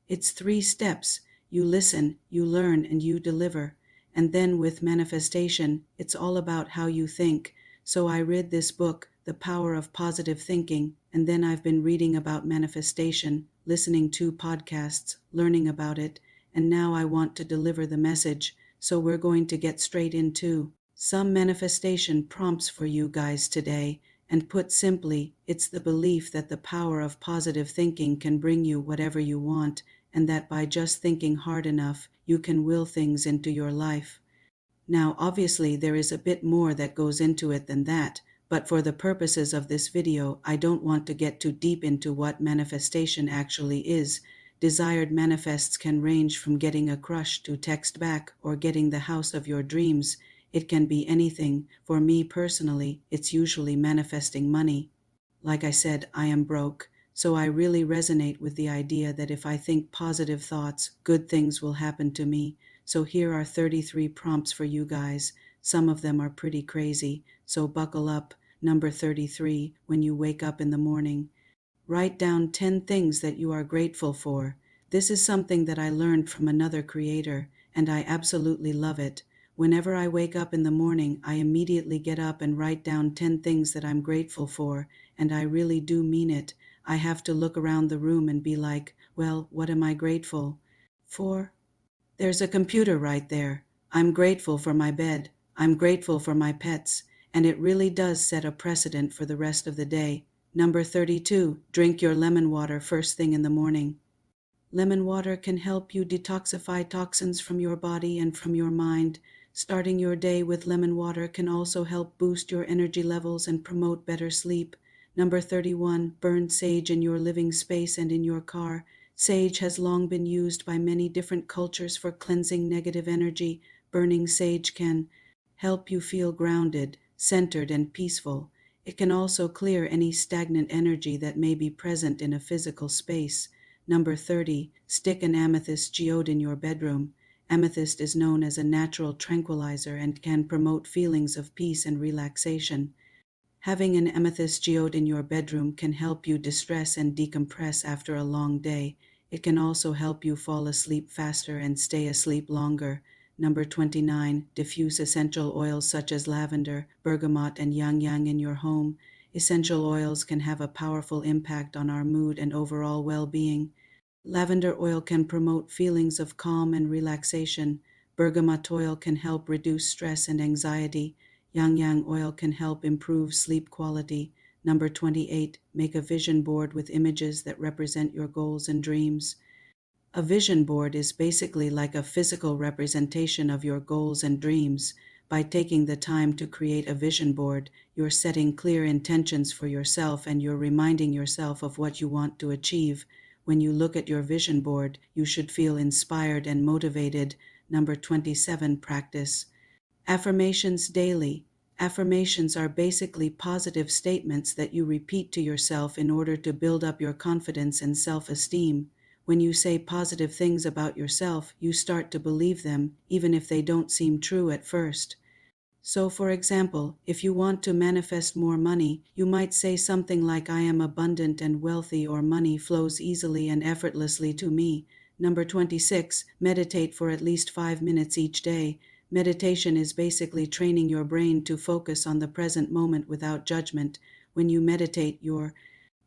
It's 3 steps. You listen, you learn, and you deliver. And then with manifestation, it's all about how you think. So I read this book, The Power of Positive Thinking, and then I've been reading about manifestation, listening to podcasts, learning about it, and now I want to deliver the message, so we're going to get straight into some manifestation prompts for you guys today. And put simply, it's the belief that the power of positive thinking can bring you whatever you want, and that by just thinking hard enough, you can will things into your life. Now, obviously, there is a bit more that goes into it than that, but for the purposes of this video, I don't want to get too deep into what manifestation actually is. Desired manifests can range from getting a crush to text back or getting the house of your dreams. It can be anything. For me personally, it's usually manifesting money. Like I said, I am broke, so I really resonate with the idea that if I think positive thoughts, good things will happen to me. So here are 33 prompts for you guys. Some of them are pretty crazy, so buckle up. Number 33, when you wake up in the morning, write down 10 things that you are grateful for. This is something that I learned from another creator, and I absolutely love it. Whenever I wake up in the morning, I immediately get up and write down 10 things that I'm grateful for, and I really do mean it. I have to look around the room and be like, well, what am I grateful for? There's a computer right there. I'm grateful for my bed. I'm grateful for my pets, and it really does set a precedent for the rest of the day. Number 32, drink your lemon water first thing in the morning. Lemon water can help you detoxify toxins from your body and from your mind. Starting your day with lemon water can also help boost your energy levels and promote better sleep. Number 31, burn sage in your living space and in your car. Sage has long been used by many different cultures for cleansing negative energy. Burning sage can help you feel grounded, centered, and peaceful. It can also clear any stagnant energy that may be present in a physical space. Number 30, stick an amethyst geode in your bedroom. Amethyst is known as a natural tranquilizer and can promote feelings of peace and relaxation. Having an amethyst geode in your bedroom can help you distress and decompress after a long day. It can also help you fall asleep faster and stay asleep longer. Number 29, diffuse essential oils such as lavender, bergamot, and yang in your home. Essential oils can have a powerful impact on our mood and overall well-being. Lavender oil can promote feelings of calm and relaxation. Bergamot oil can help reduce stress and anxiety. Yang oil can help improve sleep quality. Number 28, make a vision board with images that represent your goals and dreams. A vision board is basically like a physical representation of your goals and dreams. By taking the time to create a vision board, you're setting clear intentions for yourself and you're reminding yourself of what you want to achieve. When you look at your vision board, you should feel inspired and motivated. Number 27, practice affirmations daily. Affirmations are basically positive statements that you repeat to yourself in order to build up your confidence and self-esteem. When you say positive things about yourself, you start to believe them, even if they don't seem true at first. So, for example, if you want to manifest more money, you might say something like, I am abundant and wealthy, or money flows easily and effortlessly to me. Number 26, meditate for at least 5 minutes each day. Meditation is basically training your brain to focus on the present moment without judgment. When you meditate, you're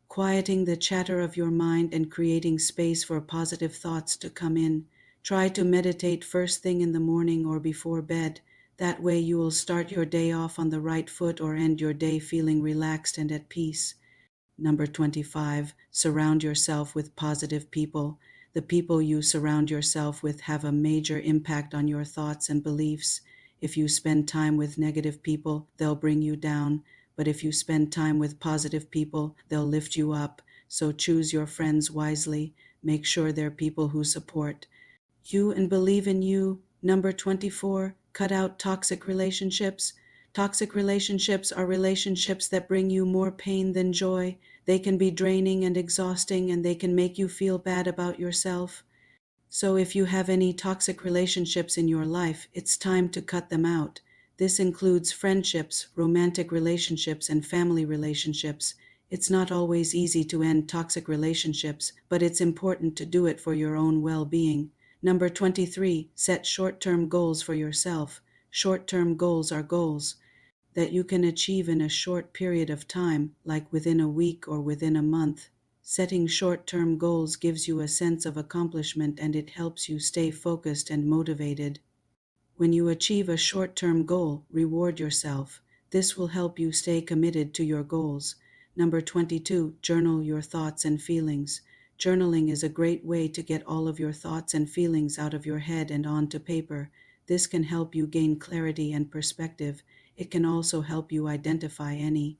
quieting the chatter of your mind and creating space for positive thoughts to come in. Try to meditate first thing in the morning or before bed. That way you will start your day off on the right foot or end your day feeling relaxed and at peace. Number 25, surround yourself with positive people. The people you surround yourself with have a major impact on your thoughts and beliefs. If you spend time with negative people, they'll bring you down. But if you spend time with positive people, they'll lift you up. So choose your friends wisely. Make sure they're people who support you and believe in you. Number 24, cut out toxic relationships. Toxic relationships are relationships that bring you more pain than joy. They can be draining and exhausting, and they can make you feel bad about yourself. So if you have any toxic relationships in your life, it's time to cut them out. This includes friendships, romantic relationships, and family relationships. It's not always easy to end toxic relationships, but it's important to do it for your own well-being. Number 23, set short-term goals for yourself. Short-term goals are goals that you can achieve in a short period of time, like within a week or within a month. Setting short-term goals gives you a sense of accomplishment and it helps you stay focused and motivated. When you achieve a short-term goal, reward yourself. This will help you stay committed to your goals. Number 22, journal your thoughts and feelings. Journaling is a great way to get all of your thoughts and feelings out of your head and onto paper. This can help you gain clarity and perspective. It can also help you identify any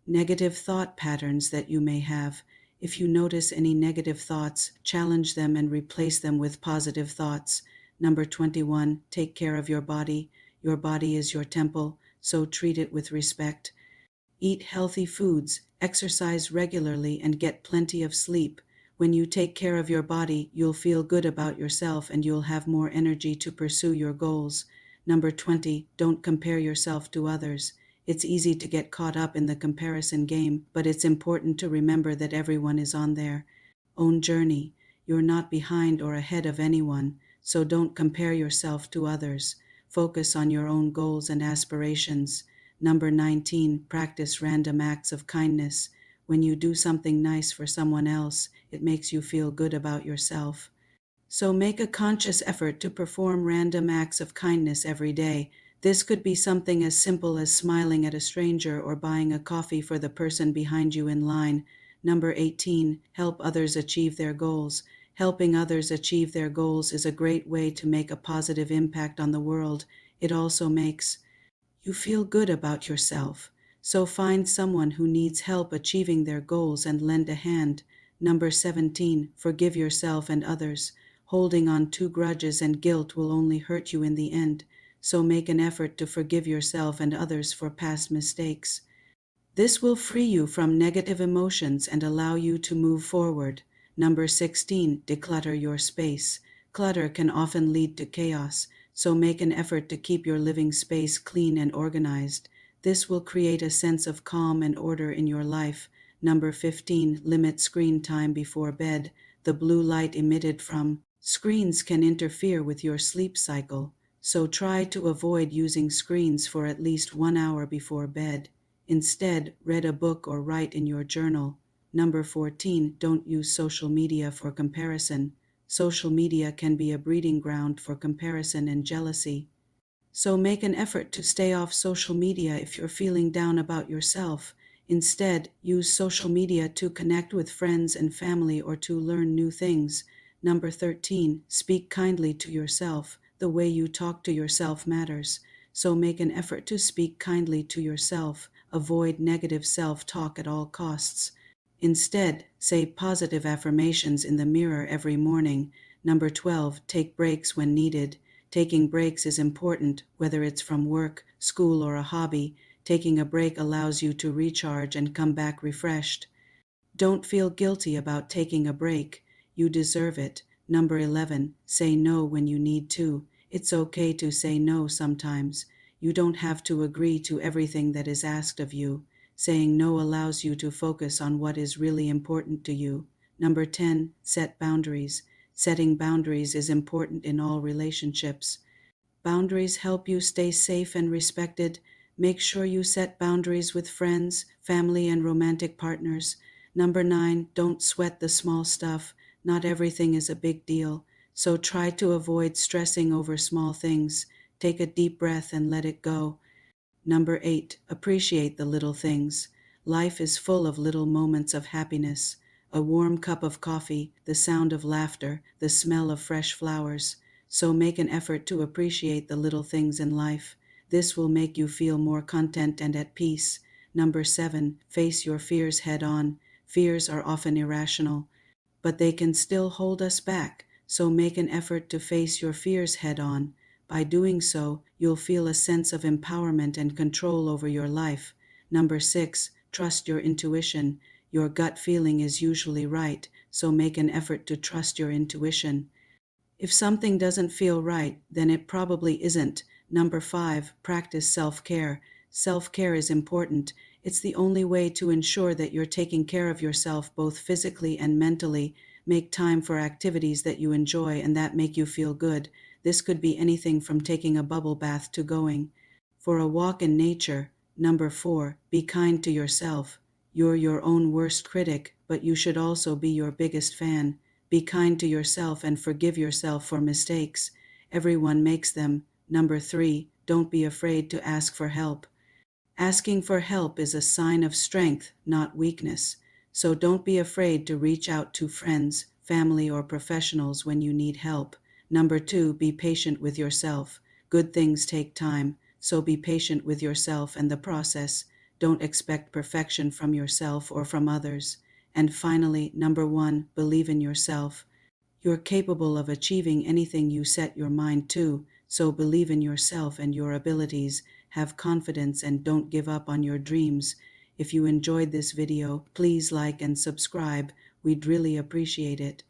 negative thought patterns that you may have. If you notice any negative thoughts, challenge them and replace them with positive thoughts. Number 21, take care of your body. Your body is your temple, so treat it with respect. Eat healthy foods, exercise regularly, and get plenty of sleep. When you take care of your body, you'll feel good about yourself and you'll have more energy to pursue your goals. Number 20, don't compare yourself to others. It's easy to get caught up in the comparison game, but it's important to remember that everyone is on their own journey. You're not behind or ahead of anyone, so don't compare yourself to others. Focus on your own goals and aspirations. Number 19, practice random acts of kindness. When you do something nice for someone else, it makes you feel good about yourself. So make a conscious effort to perform random acts of kindness every day. This could be something as simple as smiling at a stranger or buying a coffee for the person behind you in line. Number 18, help others achieve their goals. Helping others achieve their goals is a great way to make a positive impact on the world. It also makes you feel good about yourself. So find someone who needs help achieving their goals and lend a hand. Number 17, forgive yourself and others. Holding on to grudges and guilt will only hurt you in the end, so make an effort to forgive yourself and others for past mistakes. This will free you from negative emotions and allow you to move forward. Number 16, declutter your space. Clutter can often lead to chaos, so make an effort to keep your living space clean and organized. This will create a sense of calm and order in your life. Number 15, limit screen time before bed. The blue light emitted from screens can interfere with your sleep cycle, so try to avoid using screens for at least 1 hour before bed. Instead, read a book or write in your journal. Number 14, don't use social media for comparison. Social media can be a breeding ground for comparison and jealousy. So make an effort to stay off social media if you're feeling down about yourself. Instead, use social media to connect with friends and family or to learn new things. Number 13, speak kindly to yourself. The way you talk to yourself matters. So make an effort to speak kindly to yourself. Avoid negative self-talk at all costs. Instead, say positive affirmations in the mirror every morning. Number 12, take breaks when needed. Taking breaks is important, whether it's from work, school, or a hobby. Taking a break allows you to recharge and come back refreshed. Don't feel guilty about taking a break. You deserve it. Number 11, say no when you need to. It's okay to say no sometimes. You don't have to agree to everything that is asked of you. Saying no allows you to focus on what is really important to you. Number 10, set boundaries. Setting boundaries is important in all relationships. Boundaries help you stay safe and respected. Make sure you set boundaries with friends, family, and romantic partners. Number 9, don't sweat the small stuff. Not everything is a big deal, so try to avoid stressing over small things. Take a deep breath and let it go. Number 8, appreciate the little things. Life is full of little moments of happiness. A warm cup of coffee, the sound of laughter, the smell of fresh flowers. So make an effort to appreciate the little things in life. This will make you feel more content and at peace. Number 7, face your fears head on. Fears are often irrational, but they can still hold us back, so make an effort to face your fears head on. By doing so, you'll feel a sense of empowerment and control over your life. Number 6, trust your intuition. Your gut feeling is usually right, so make an effort to trust your intuition. If something doesn't feel right, then it probably isn't. Number 5, practice self-care. Self-care is important. It's the only way to ensure that you're taking care of yourself both physically and mentally. Make time for activities that you enjoy and that make you feel good. This could be anything from taking a bubble bath to going for a walk in nature. Number 4, be kind to yourself. You're your own worst critic, but you should also be your biggest fan. Be kind to yourself and forgive yourself for mistakes. Everyone makes them. Number 3, don't be afraid to ask for help. Asking for help is a sign of strength, not weakness. So don't be afraid to reach out to friends, family, or professionals when you need help. Number 2, be patient with yourself. Good things take time, so be patient with yourself and the process. Don't expect perfection from yourself or from others. And finally, number 1, believe in yourself. You're capable of achieving anything you set your mind to, so believe in yourself and your abilities, have confidence, and don't give up on your dreams. If you enjoyed this video, please like and subscribe. We'd really appreciate it.